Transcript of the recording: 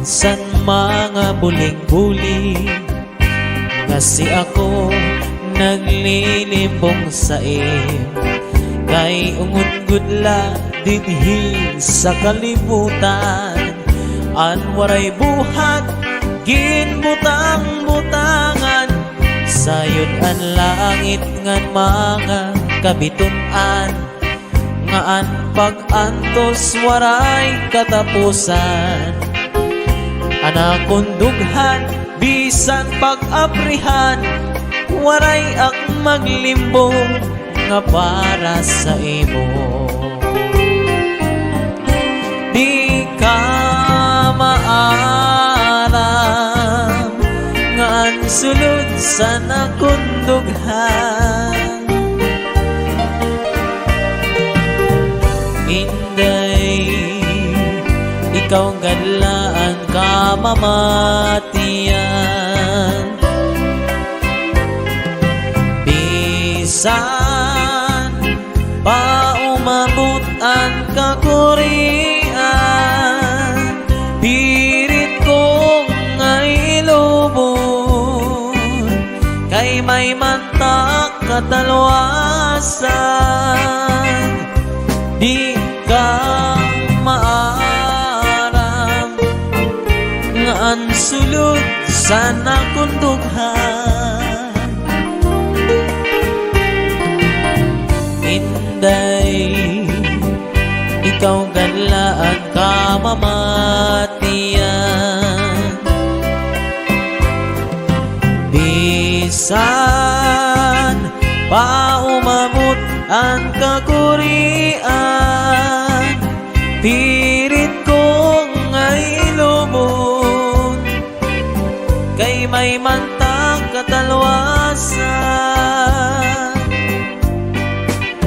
San mga buling-buling nga si ako naglilimbong sa kay ungod-gudla dinhi sa kalibutan, anwaray buhat ginbutang-butangan sayod ang langit ngan mga kabitunan, nga an pag-antos waray katapusan. Anakon dughan bisan pag-aprihan, waray ak maglimbong nga para sa imo. Di ka maalam nga ang sulod sa nakon dughan. Inday ikaw gadlaan ka mamatian, bisan pa umabot ang kakurian, pirit ko ngay lubon kay may mantak katalwasan. Di ka ang sulod sa nakon dughan. Inday ikaw gadlaan ka mamatian, bisan pa umabot ang kakurian, pirit ko ngay lubon kay may mantang katalwasan.